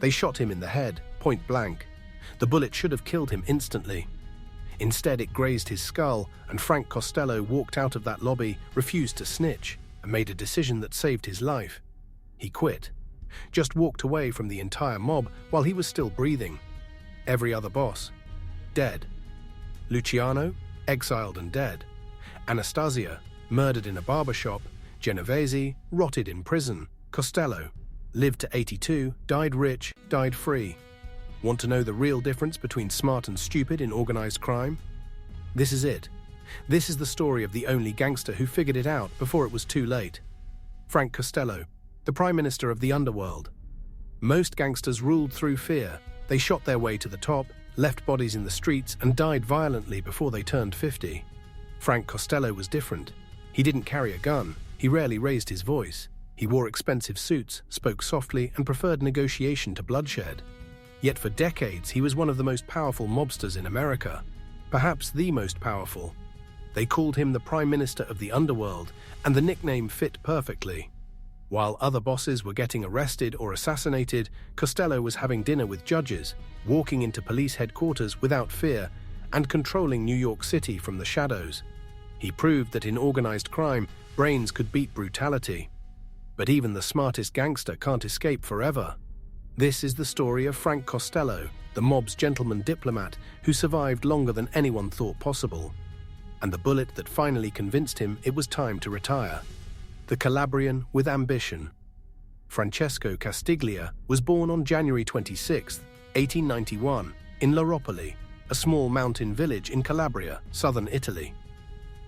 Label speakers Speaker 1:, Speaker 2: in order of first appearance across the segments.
Speaker 1: They shot him in the head, point blank. The bullet should have killed him instantly. Instead, it grazed his skull, and Frank Costello walked out of that lobby, refused to snitch, and made a decision that saved his life. He quit. Just walked away from the entire mob while he was still breathing. Every other boss, dead. Luciano, exiled and dead. Anastasia, murdered in a barbershop. Genovese, rotted in prison. Costello, lived to 82, died rich, died free. Want to know the real difference between smart and stupid in organized crime? This is it. This is the story of the only gangster who figured it out before it was too late. Frank Costello, the Prime Minister of the underworld. Most gangsters ruled through fear. They shot their way to the top, left bodies in the streets, and died violently before they turned 50. Frank Costello was different. He didn't carry a gun. He rarely raised his voice. He wore expensive suits, spoke softly, and preferred negotiation to bloodshed. Yet for decades, he was one of the most powerful mobsters in America. Perhaps the most powerful. They called him the Prime Minister of the underworld, and the nickname fit perfectly. While other bosses were getting arrested or assassinated, Costello was having dinner with judges, walking into police headquarters without fear, and controlling New York City from the shadows. He proved that in organized crime, brains could beat brutality. But even the smartest gangster can't escape forever. This is the story of Frank Costello, the mob's gentleman diplomat who survived longer than anyone thought possible. And the bullet that finally convinced him it was time to retire. The Calabrian with ambition. Francesco Castiglia was born on January 26, 1891, in Laropoli, a small mountain village in Calabria, southern Italy.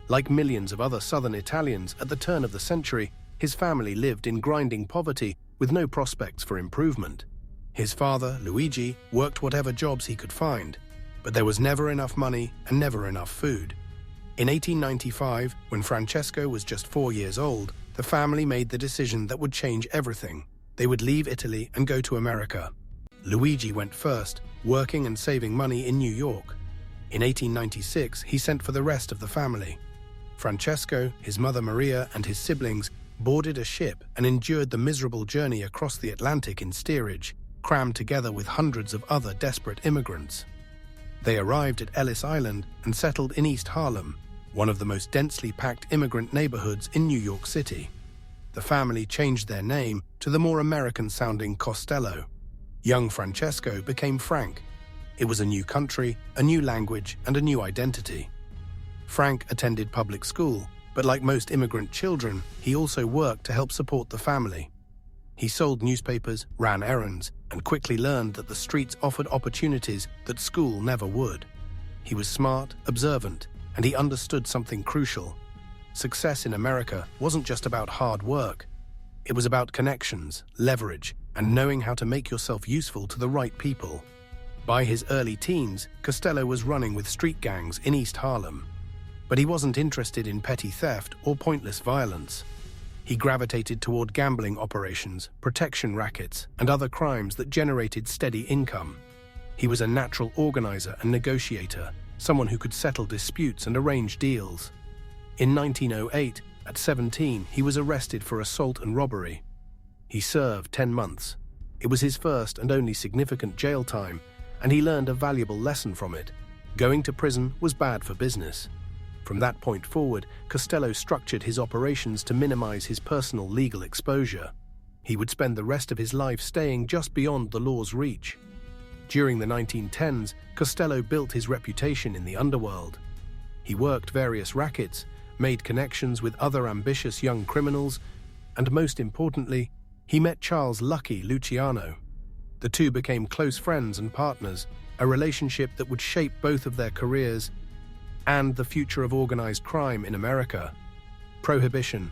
Speaker 1: Like millions of other southern Italians at the turn of the century, his family lived in grinding poverty with no prospects for improvement. His father, Luigi, worked whatever jobs he could find, but there was never enough money and never enough food. In 1895, when Francesco was just 4 years old, the family made the decision that would change everything. They would leave Italy and go to America. Luigi went first, working and saving money in New York. In 1896, he sent for the rest of the family. Francesco, his mother Maria, and his siblings boarded a ship and endured the miserable journey across the Atlantic in steerage, crammed together with hundreds of other desperate immigrants. They arrived at Ellis Island and settled in East Harlem, one of the most densely packed immigrant neighborhoods in New York City. The family changed their name to the more American-sounding Costello. Young Francesco became Frank. It was a new country, a new language, and a new identity. Frank attended public school, but like most immigrant children, he also worked to help support the family. He sold newspapers, ran errands, and quickly learned that the streets offered opportunities that school never would. He was smart, observant, and he understood something crucial. Success in America wasn't just about hard work. It was about connections, leverage, and knowing how to make yourself useful to the right people. By his early teens, Costello was running with street gangs in East Harlem. But he wasn't interested in petty theft or pointless violence. He gravitated toward gambling operations, protection rackets, and other crimes that generated steady income. He was a natural organizer and negotiator, someone who could settle disputes and arrange deals. In 1908, at 17, he was arrested for assault and robbery. He served 10 months. It was his first and only significant jail time, and he learned a valuable lesson from it. Going to prison was bad for business. From that point forward, Costello structured his operations to minimize his personal legal exposure. He would spend the rest of his life staying just beyond the law's reach. During the 1910s, Costello built his reputation in the underworld. He worked various rackets, made connections with other ambitious young criminals, and most importantly, he met Charles "Lucky" Luciano. The two became close friends and partners, a relationship that would shape both of their careers and the future of organized crime in America. Prohibition,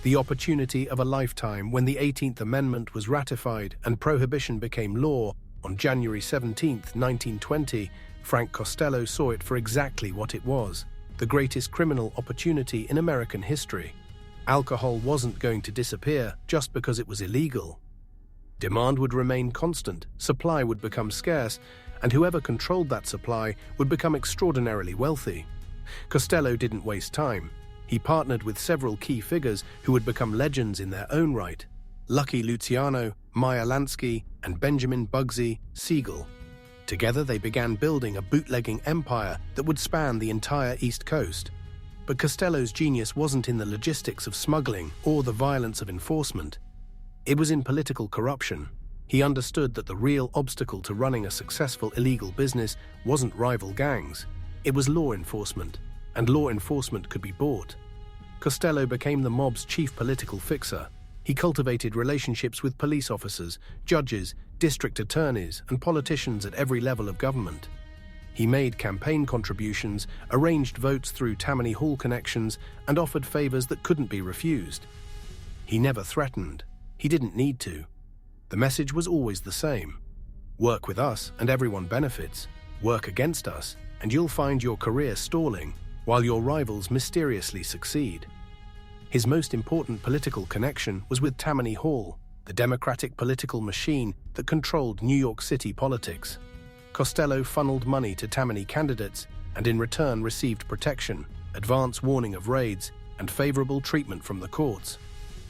Speaker 1: the opportunity of a lifetime when the 18th Amendment was ratified and prohibition became law on January 17, 1920, Frank Costello saw it for exactly what it was, the greatest criminal opportunity in American history. Alcohol wasn't going to disappear just because it was illegal. Demand would remain constant, supply would become scarce, and whoever controlled that supply would become extraordinarily wealthy. Costello didn't waste time. He partnered with several key figures who would become legends in their own right. Lucky Luciano, Meyer Lansky, and Benjamin Bugsy Siegel. Together they began building a bootlegging empire that would span the entire East Coast. But Costello's genius wasn't in the logistics of smuggling or the violence of enforcement. It was in political corruption. He understood that the real obstacle to running a successful illegal business wasn't rival gangs. It was law enforcement, and law enforcement could be bought. Costello became the mob's chief political fixer. He cultivated relationships with police officers, judges, district attorneys, and politicians at every level of government. He made campaign contributions, arranged votes through Tammany Hall connections, and offered favors that couldn't be refused. He never threatened. He didn't need to. The message was always the same. Work with us and everyone benefits. Work against us and you'll find your career stalling, while your rivals mysteriously succeed. His most important political connection was with Tammany Hall, the Democratic political machine that controlled New York City politics. Costello funneled money to Tammany candidates and in return received protection, advance warning of raids, and favorable treatment from the courts.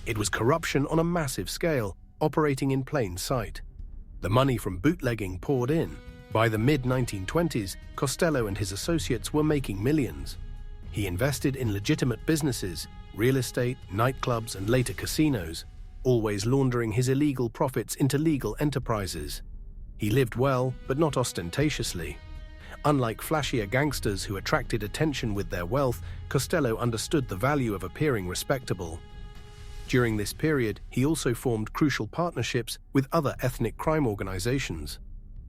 Speaker 1: It was corruption on a massive scale, operating in plain sight. The money from bootlegging poured in. By the mid-1920s, Costello and his associates were making millions. He invested in legitimate businesses, real estate, nightclubs, and later casinos, always laundering his illegal profits into legal enterprises. He lived well, but not ostentatiously. Unlike flashier gangsters who attracted attention with their wealth, Costello understood the value of appearing respectable. During this period, he also formed crucial partnerships with other ethnic crime organizations.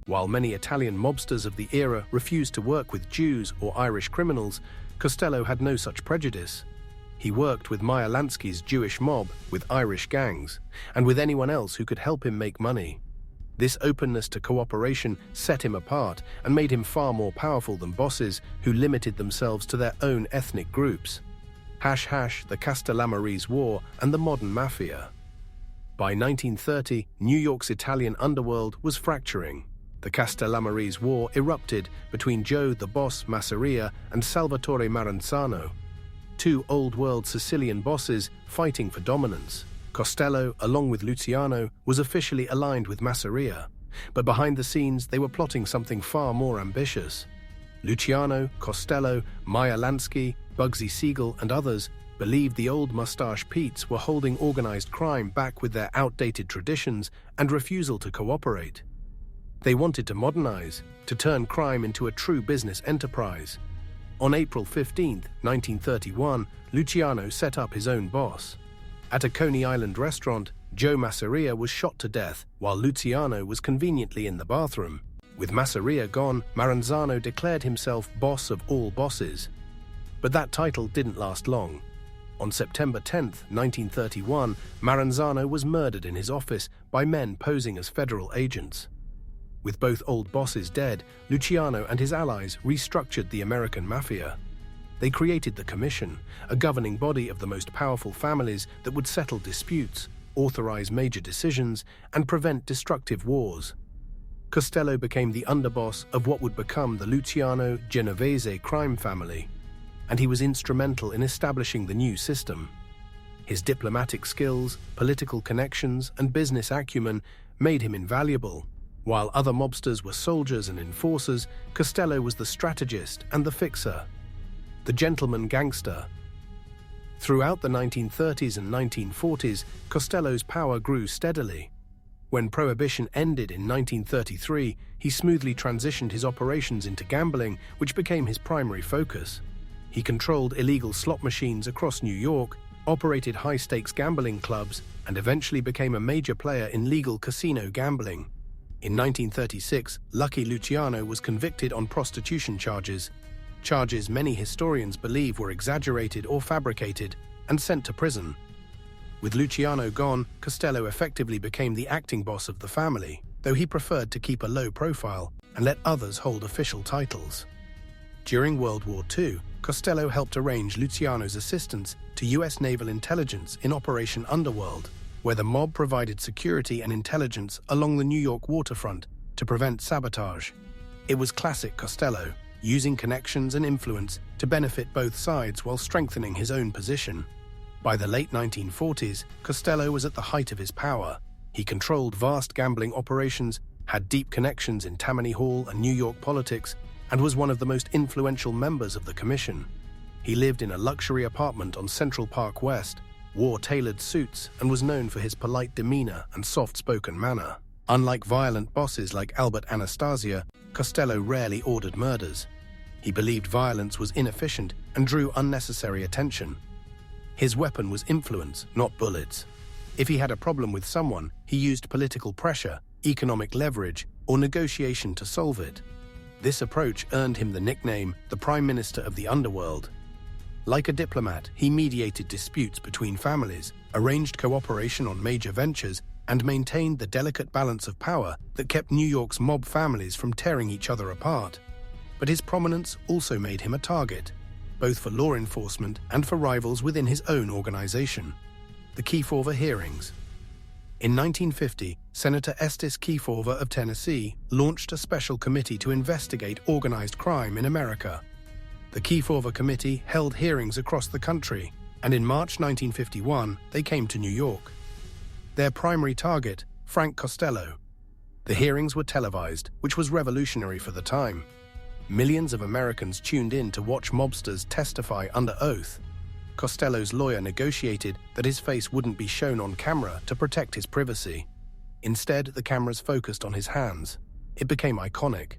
Speaker 1: While many Italian mobsters of the era refused to work with Jews or Irish criminals, Costello had no such prejudice. He worked with Meyer Lansky's Jewish mob, with Irish gangs, and with anyone else who could help him make money. This openness to cooperation set him apart and made him far more powerful than bosses who limited themselves to their own ethnic groups. The Castellammarese War and the modern Mafia. By 1930, New York's Italian underworld was fracturing. The Castellammarese War erupted between Joe the Boss Masseria and Salvatore Maranzano, two old-world Sicilian bosses fighting for dominance. Costello, along with Luciano, was officially aligned with Masseria, but behind the scenes they were plotting something far more ambitious. Luciano, Costello, Meyer Lansky, Bugsy Siegel, and others believed the old Mustache Petes were holding organized crime back with their outdated traditions and refusal to cooperate. They wanted to modernize, to turn crime into a true business enterprise. On April 15, 1931, Luciano set up his own boss. At a Coney Island restaurant, Joe Masseria was shot to death while Luciano was conveniently in the bathroom. With Masseria gone, Maranzano declared himself boss of all bosses. But that title didn't last long. On September 10, 1931, Maranzano was murdered in his office by men posing as federal agents. With both old bosses dead, Luciano and his allies restructured the American Mafia. They created the Commission, a governing body of the most powerful families that would settle disputes, authorize major decisions, and prevent destructive wars. Costello became the underboss of what would become the Luciano Genovese crime family, and he was instrumental in establishing the new system. His diplomatic skills, political connections, and business acumen made him invaluable. While other mobsters were soldiers and enforcers, Costello was the strategist and the fixer, the gentleman gangster. Throughout the 1930s and 1940s, Costello's power grew steadily. When Prohibition ended in 1933, he smoothly transitioned his operations into gambling, which became his primary focus. He controlled illegal slot machines across New York, operated high-stakes gambling clubs, and eventually became a major player in legal casino gambling. In 1936, Lucky Luciano was convicted on prostitution charges many historians believe were exaggerated or fabricated, and sent to prison. With Luciano gone, Costello effectively became the acting boss of the family, though he preferred to keep a low profile and let others hold official titles. During World War II, Costello helped arrange Luciano's assistance to U.S. naval intelligence in Operation Underworld, where the mob provided security and intelligence along the New York waterfront to prevent sabotage. It was classic Costello, using connections and influence to benefit both sides while strengthening his own position. By the late 1940s, Costello was at the height of his power. He controlled vast gambling operations, had deep connections in Tammany Hall and New York politics, and was one of the most influential members of the commission. He lived in a luxury apartment on Central Park West, wore tailored suits, and was known for his polite demeanor and soft-spoken manner. Unlike violent bosses like Albert Anastasia, Costello rarely ordered murders. He believed violence was inefficient and drew unnecessary attention. His weapon was influence, not bullets. If he had a problem with someone, he used political pressure, economic leverage, or negotiation to solve it. This approach earned him the nickname the Prime Minister of the Underworld. Like a diplomat, he mediated disputes between families, arranged cooperation on major ventures, and maintained the delicate balance of power that kept New York's mob families from tearing each other apart. But his prominence also made him a target, both for law enforcement and for rivals within his own organization. The Kefauver hearings. In 1950, Senator Estes Kefauver of Tennessee launched a special committee to investigate organized crime in America. The Kefauver Committee held hearings across the country, and in March 1951, they came to New York. Their primary target, Frank Costello. The hearings were televised, which was revolutionary for the time. Millions of Americans tuned in to watch mobsters testify under oath. Costello's lawyer negotiated that his face wouldn't be shown on camera to protect his privacy. Instead, the cameras focused on his hands. It became iconic.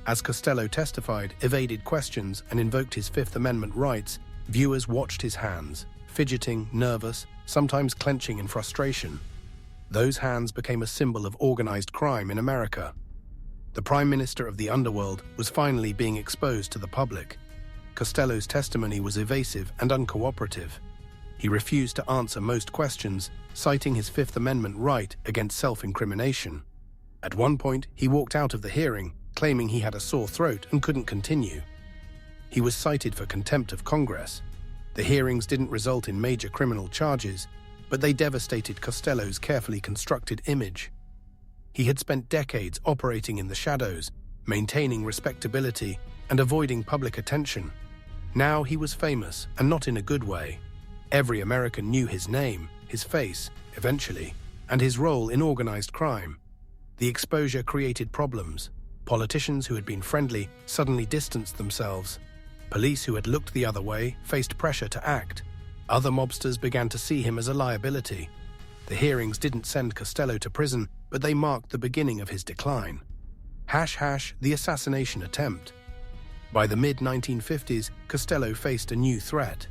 Speaker 1: As Costello testified, evaded questions, and invoked his Fifth Amendment rights, viewers watched his hands, fidgeting, nervous, sometimes clenching in frustration. Those hands became a symbol of organized crime in America. The Prime Minister of the Underworld was finally being exposed to the public. Costello's testimony was evasive and uncooperative. He refused to answer most questions, citing his Fifth Amendment right against self-incrimination. At one point, he walked out of the hearing, claiming he had a sore throat and couldn't continue. He was cited for contempt of Congress. The hearings didn't result in major criminal charges, but they devastated Costello's carefully constructed image. He had spent decades operating in the shadows, maintaining respectability and avoiding public attention. Now he was famous, and not in a good way. Every American knew his name, his face, eventually, and his role in organized crime. The exposure created problems. Politicians who had been friendly suddenly distanced themselves. Police who had looked the other way faced pressure to act. Other mobsters began to see him as a liability. The hearings didn't send Costello to prison, but they marked the beginning of his decline. The assassination attempt. By the mid-1950s, Costello faced a new threat: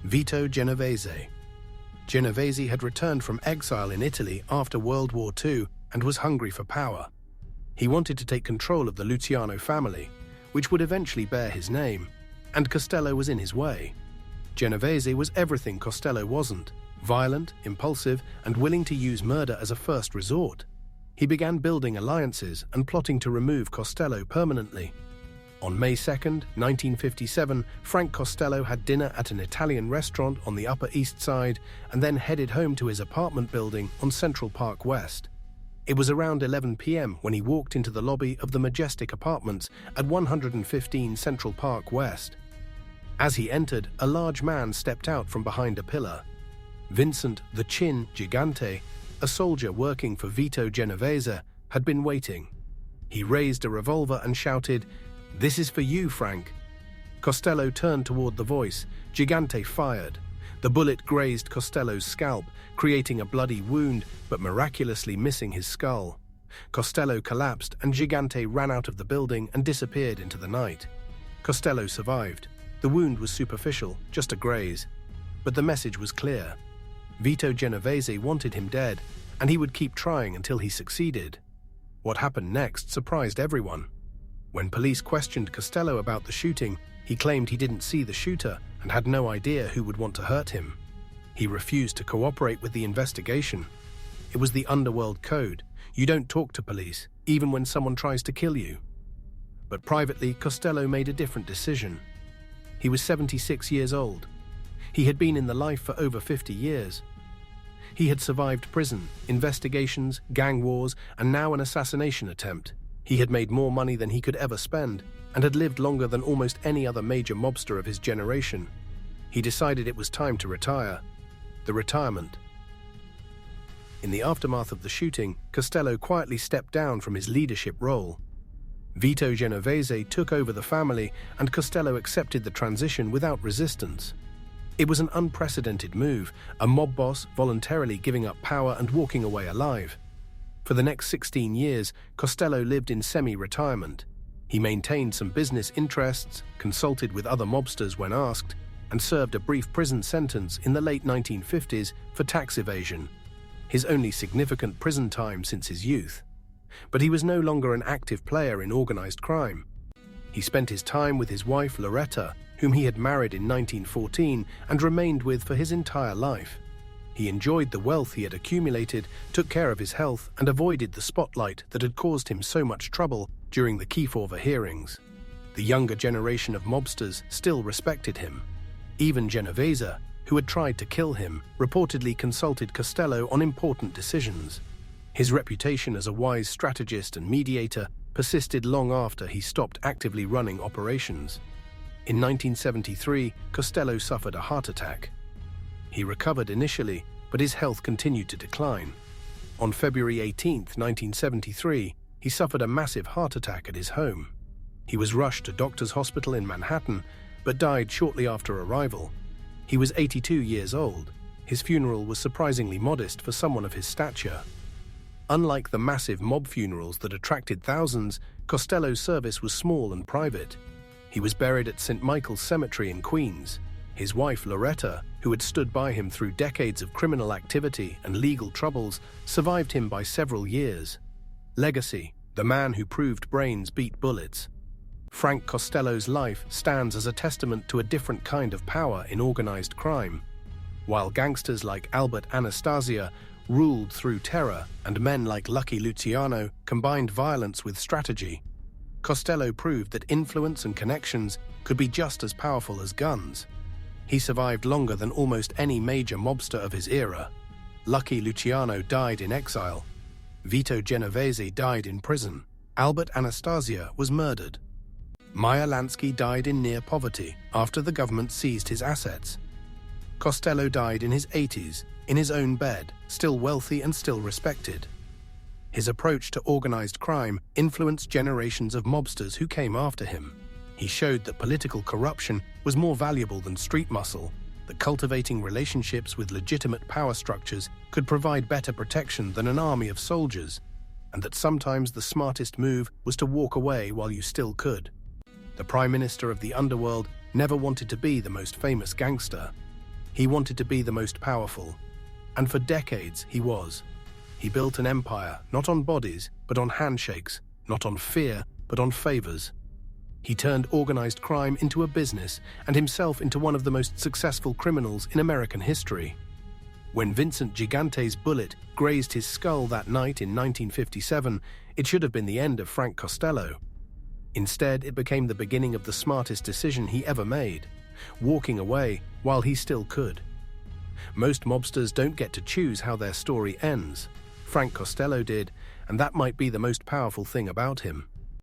Speaker 1: Vito Genovese. Genovese had returned from exile in Italy after World War II and was hungry for power. He wanted to take control of the Luciano family, which would eventually bear his name, and Costello was in his way. Genovese was everything Costello wasn't: violent, impulsive, and willing to use murder as a first resort. He began building alliances and plotting to remove Costello permanently. On May 2, 1957, Frank Costello had dinner at an Italian restaurant on the Upper East Side and then headed home to his apartment building on Central Park West. It was around 11 p.m. when he walked into the lobby of the majestic apartments at 115 Central Park West. As he entered, a large man stepped out from behind a pillar. Vincent the Chin Gigante, a soldier working for Vito Genovese, had been waiting. He raised a revolver and shouted, "This is for you, Frank." Costello turned toward the voice. Gigante fired. The bullet grazed Costello's scalp, creating a bloody wound, but miraculously missing his skull. Costello collapsed, and Gigante ran out of the building and disappeared into the night. Costello survived. The wound was superficial, just a graze. But the message was clear. Vito Genovese wanted him dead, and he would keep trying until he succeeded. What happened next surprised everyone. When police questioned Costello about the shooting, he claimed he didn't see the shooter and had no idea who would want to hurt him. He refused to cooperate with the investigation. It was the underworld code. You don't talk to police, even when someone tries to kill you. But privately, Costello made a different decision. He was 76 years old. He had been in the life for over 50 years. He had survived prison, investigations, gang wars, and now an assassination attempt. He had made more money than he could ever spend, and had lived longer than almost any other major mobster of his generation. He decided it was time to retire. The retirement. In the aftermath of the shooting, Costello quietly stepped down from his leadership role. Vito Genovese took over the family, and Costello accepted the transition without resistance. It was an unprecedented move, a mob boss voluntarily giving up power and walking away alive. For the next 16 years, Costello lived in semi-retirement. He maintained some business interests, consulted with other mobsters when asked, and served a brief prison sentence in the late 1950s for tax evasion, his only significant prison time since his youth. But he was no longer an active player in organized crime. He spent his time with his wife Loretta, whom he had married in 1914 and remained with for his entire life. He enjoyed the wealth he had accumulated, took care of his health, and avoided the spotlight that had caused him so much trouble during the Kiefover hearings. The younger generation of mobsters still respected him. Even Genovese, who had tried to kill him, reportedly consulted Costello on important decisions. His reputation as a wise strategist and mediator persisted long after he stopped actively running operations. In 1973, Costello suffered a heart attack. He recovered initially, but his health continued to decline. On February 18, 1973, he suffered a massive heart attack at his home. He was rushed to Doctors Hospital in Manhattan, but died shortly after arrival. He was 82 years old. His funeral was surprisingly modest for someone of his stature. Unlike the massive mob funerals that attracted thousands, Costello's service was small and private. He was buried at St. Michael's Cemetery in Queens. His wife, Loretta, who had stood by him through decades of criminal activity and legal troubles, survived him by several years. Legacy: the man who proved brains beat bullets. Frank Costello's life stands as a testament to a different kind of power in organized crime. While gangsters like Albert Anastasia ruled through terror and men like Lucky Luciano combined violence with strategy, Costello proved that influence and connections could be just as powerful as guns. He survived longer than almost any major mobster of his era. Lucky Luciano died in exile. Vito Genovese died in prison. Albert Anastasia was murdered. Meyer Lansky died in near poverty after the government seized his assets. Costello died in his 80s, in his own bed, still wealthy and still respected. His approach to organized crime influenced generations of mobsters who came after him. He showed that political corruption was more valuable than street muscle, that cultivating relationships with legitimate power structures could provide better protection than an army of soldiers, and that sometimes the smartest move was to walk away while you still could. The Prime Minister of the underworld never wanted to be the most famous gangster. He wanted to be the most powerful. And for decades, he was. He built an empire, not on bodies, but on handshakes, not on fear, but on favors. He turned organized crime into a business and himself into one of the most successful criminals in American history. When Vincent Gigante's bullet grazed his skull that night in 1957, it should have been the end of Frank Costello. Instead, it became the beginning of the smartest decision he ever made, walking away while he still could. Most mobsters don't get to choose how their story ends. Frank Costello did, and that might be the most powerful thing about him.